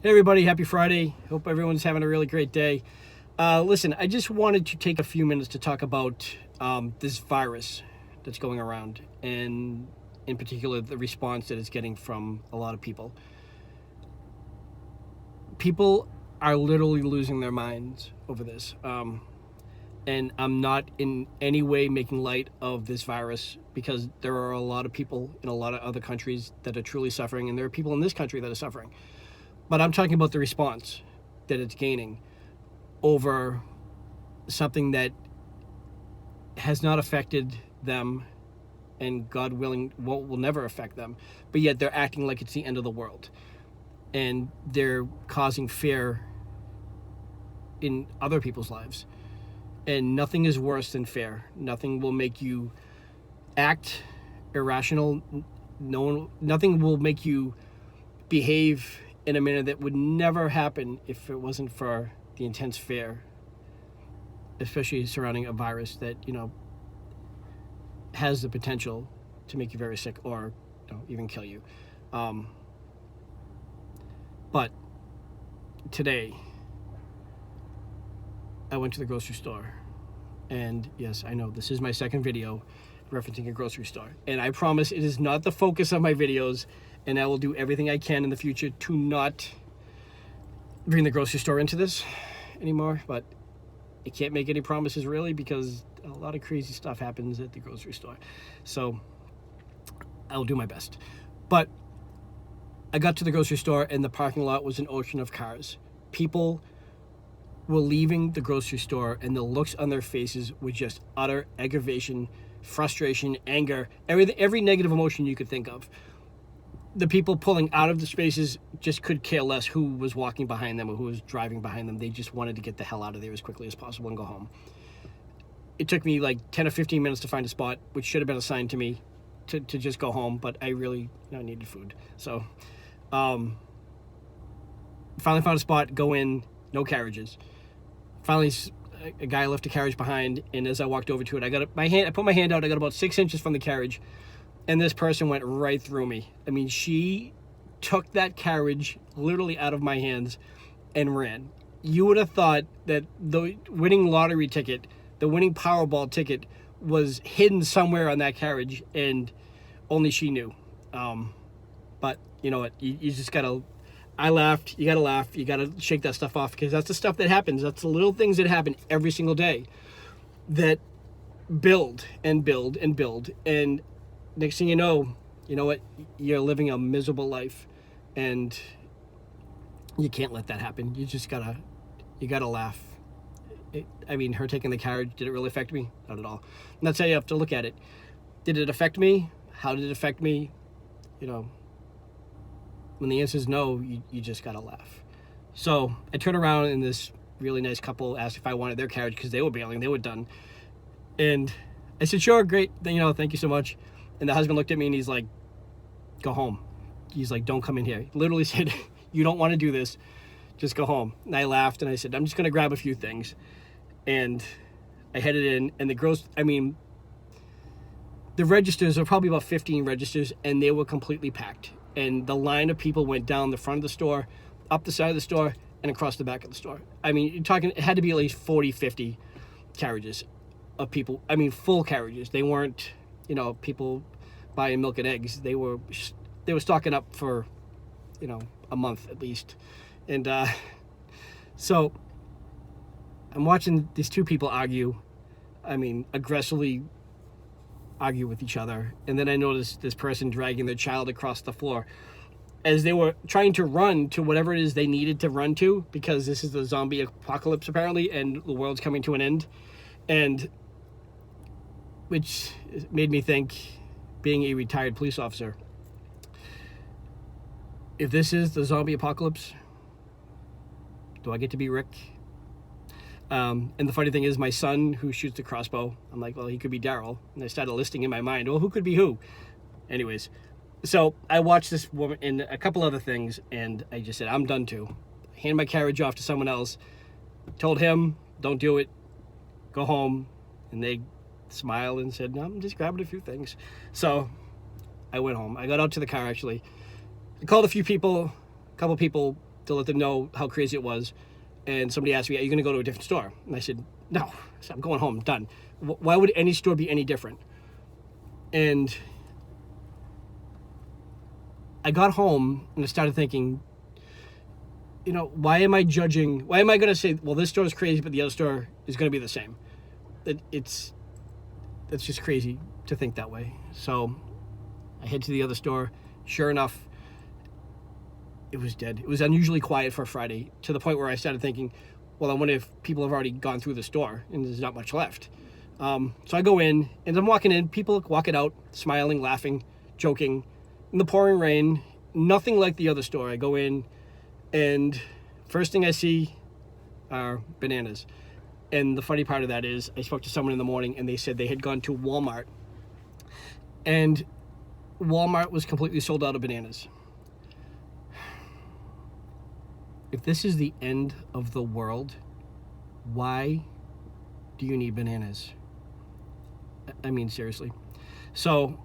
Hey everybody, happy Friday. Hope everyone's having a really great day. Listen, I just wanted to take a few minutes to talk about this virus that's going around, and in particular, the response that it's getting from a lot of people. People are literally losing their minds over this. And I'm not in any way making light of this virus because there are a lot of people in a lot of other countries that are truly suffering, and there are people in this country that are suffering. But I'm talking about the response that it's gaining over something that has not affected them, and God willing, will never affect them. But yet they're acting like it's the end of the world. And they're causing fear in other people's lives. And nothing is worse than fear. Nothing will make you act irrational. Nothing will make you behave in a manner that would never happen if it wasn't for the intense fear, especially surrounding a virus that, has the potential to make you very sick or even kill you. But today, I went to the grocery store. And yes, I know this is my second video referencing a grocery store. And I promise it is not the focus of my videos, and I will do everything I can in the future to not bring the grocery store into this anymore. But I can't make any promises really, because a lot of crazy stuff happens at the grocery store. So I'll do my best. But I got to the grocery store and the parking lot was an ocean of cars. People were leaving the grocery store and the looks on their faces were just utter aggravation, frustration, anger, every negative emotion you could think of. The people pulling out of the spaces just could care less who was walking behind them or who was driving behind them. They just wanted to get the hell out of there as quickly as possible and go home. It took me like 10 or 15 minutes to find a spot, which should have been assigned to me to just go home, but I really needed food. So finally found a spot, go in, no carriages. Finally, a guy left a carriage behind, and as I walked over to it, I put my hand out, I got about 6 inches from the carriage, and this person went right through me. I mean, she took that carriage literally out of my hands and ran. You would have thought that the winning lottery ticket, the winning Powerball ticket, was hidden somewhere on that carriage, and only she knew. But you know what? You just gotta. I laughed. You gotta laugh. You gotta shake that stuff off, because that's the stuff that happens. That's the little things that happen every single day that build and build and build, and next thing you know what? You're living a miserable life, and you can't let that happen. You gotta laugh. Her taking the carriage, did it really affect me? Not at all. And that's how you have to look at it. Did it affect me? How did it affect me? When the answer is no, you just gotta laugh. So I turned around, and this really nice couple asked if I wanted their carriage because they were bailing, they were done. And I said, sure, great, thank you so much. And the husband looked at me and he's like, go home. He's like, don't come in here. He literally said, you don't want to do this, just go home. And I laughed and I said, I'm just gonna grab a few things. And I headed in, and the registers are probably about 15 registers, and they were completely packed. And the line of people went down the front of the store, up the side of the store, and across the back of the store. You're talking, it had to be at least 40, 50 carriages of people. Full carriages. They weren't, people buying milk and eggs. They were stocking up for, a month at least. And so I'm watching these two people argue. Aggressively argue with each other, and then I noticed this person dragging their child across the floor as they were trying to run to whatever it is they needed to run to, because this is the zombie apocalypse apparently, and the world's coming to an end. And which made me think, being a retired police officer, if this is the zombie apocalypse, do I get to be Rick? And the funny thing is, my son, who shoots the crossbow, I'm like, well, he could be Daryl. And I started listing in my mind, well, who could be who? Anyways, so I watched this woman and a couple other things, and I just said, I'm done too. Hand my carriage off to someone else. Told him, don't do it. Go home. And they smiled and said, no, I'm just grabbing a few things. So I went home. I got out to the car, actually. I called a couple people to let them know how crazy it was. And somebody asked me, are you going to go to a different store? And I said, no. I said, I'm going home. I'm done. Why would any store be any different? And I got home and I started thinking, you know, why am I judging? Why am I going to say, well, this store is crazy, but the other store is going to be the same? That's just crazy to think that way. So I head to the other store. Sure enough, it was dead. It was unusually quiet for a Friday, to the point where I started thinking, well, I wonder if people have already gone through the store and there's not much left. So I go in, and I'm walking in, people walking out, smiling, laughing, joking, in the pouring rain, nothing like the other store. I go in, and first thing I see are bananas. And the funny part of that is, I spoke to someone in the morning, and they said they had gone to Walmart, and Walmart was completely sold out of bananas. If this is the end of the world, why do you need bananas? I mean, seriously. So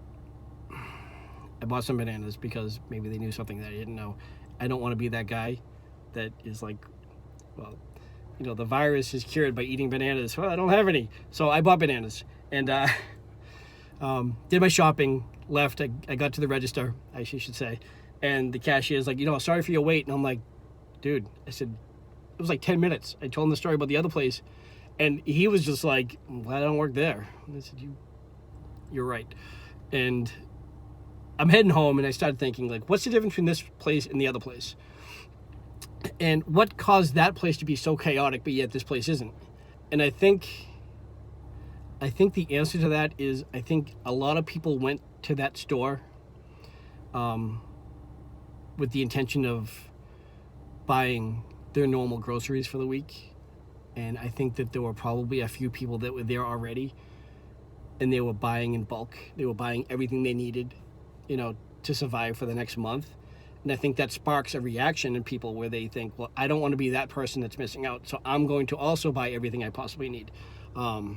I bought some bananas because maybe they knew something that I didn't know. I don't want to be that guy that is like, well, you know, the virus is cured by eating bananas. Well, I don't have any. So I bought bananas and did my shopping, left. I got to the register, I should say. And the cashier's like, you know, sorry for your wait. And I'm like, dude, I said, it was like 10 minutes. I told him the story about the other place. And he was just like, well, I don't work there. And I said, you're right. And I'm heading home, and I started thinking, like, what's the difference between this place and the other place? And what caused that place to be so chaotic, but yet this place isn't? And I think the answer to that is, I think a lot of people went to that store with the intention of buying their normal groceries for the week. And I think that there were probably a few people that were there already, and they were buying in bulk. They were buying everything they needed, you know, to survive for the next month. And I think that sparks a reaction in people where they think, well, I don't want to be that person that's missing out, so I'm going to also buy everything I possibly need. I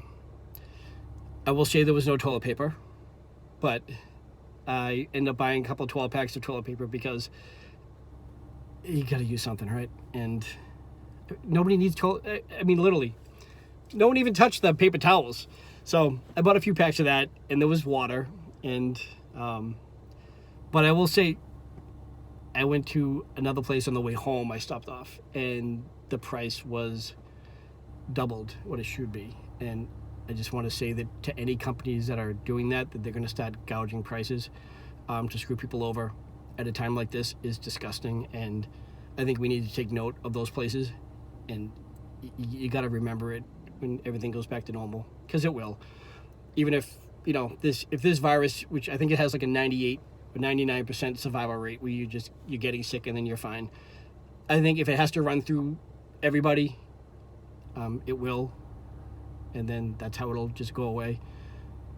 will say there was no toilet paper, but I ended up buying a couple of 12 packs of toilet paper because you got to use something, right? And nobody needs toilet. I mean, literally, no one even touched the paper towels. So I bought a few packs of that, and there was water. And but I will say, I went to another place on the way home. I stopped off, and the price was doubled what it should be. And I just want to say that to any companies that are doing that they're going to start gouging prices to screw people over at a time like this is disgusting. And I think we need to take note of those places. And you got to remember it when everything goes back to normal, because it will. Even if, you know, if this virus, which I think it has like a 98 or 99% survival rate, where you're getting sick and then you're fine. I think if it has to run through everybody, it will, and then that's how it'll just go away.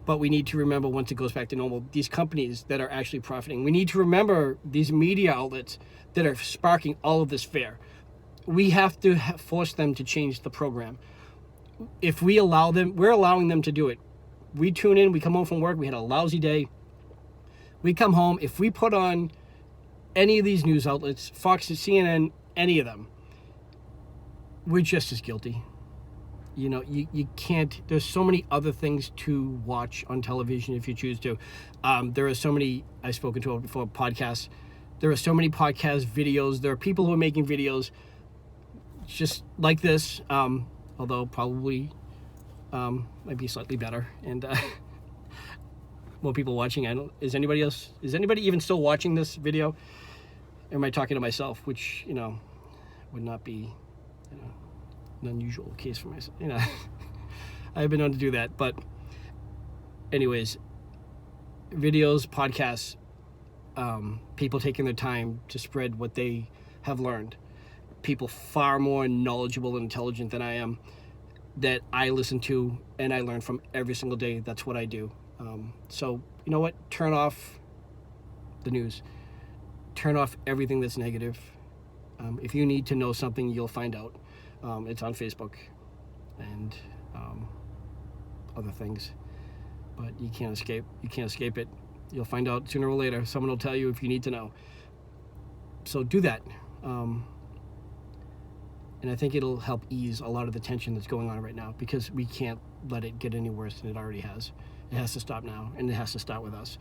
But we need to remember, once it goes back to normal, these companies that are actually profiting. We need to remember these media outlets that are sparking all of this fear. We have to force them to change the program. If we allow them, we're allowing them to do it. We tune in, we come home from work, we had a lousy day. We come home, if we put on any of these news outlets, Fox, CNN, any of them, we're just as guilty. You know, you can't, there's so many other things to watch on television if you choose to. There are so many, I've spoken to before, podcasts. There are so many podcast videos. There are people who are making videos just like this, although probably might be slightly better. And more people watching. Is anybody even still watching this video? Or am I talking to myself, which, you know, would not be, you know, an unusual case for myself. You know, I've been known to do that. But anyways, videos, podcasts, people taking their time to spread what they have learned. People far more knowledgeable and intelligent than I am, that I listen to and I learn from every single day. That's what I do. So, you know what? Turn off the news. Turn off everything that's negative. If you need to know something, you'll find out. It's on Facebook and other things. But you can't escape it. You'll find out sooner or later. Someone will tell you if you need to know. So do that. And I think it'll help ease a lot of the tension that's going on right now, because we can't let it get any worse than it already has. It has to stop now, and it has to start with us.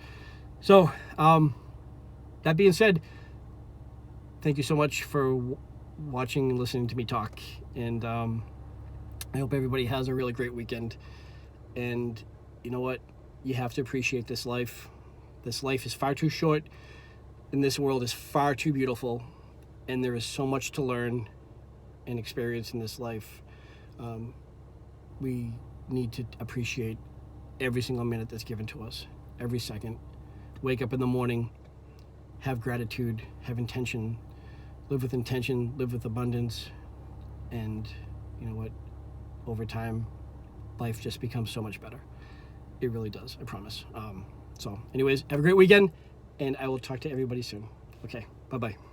So, that being said, thank you so much for watching and listening to me talk. And I hope everybody has a really great weekend. And you know what? You have to appreciate this life. This life is far too short, and this world is far too beautiful. And there is so much to learn and experience in this life. We need to appreciate every single minute that's given to us, every second. Wake up in the morning, have gratitude, have intention, live with intention, live with abundance, and you know what? Over time, life just becomes so much better. It really does, I promise. So anyways, have a great weekend, and I will talk to everybody soon. Okay, bye-bye.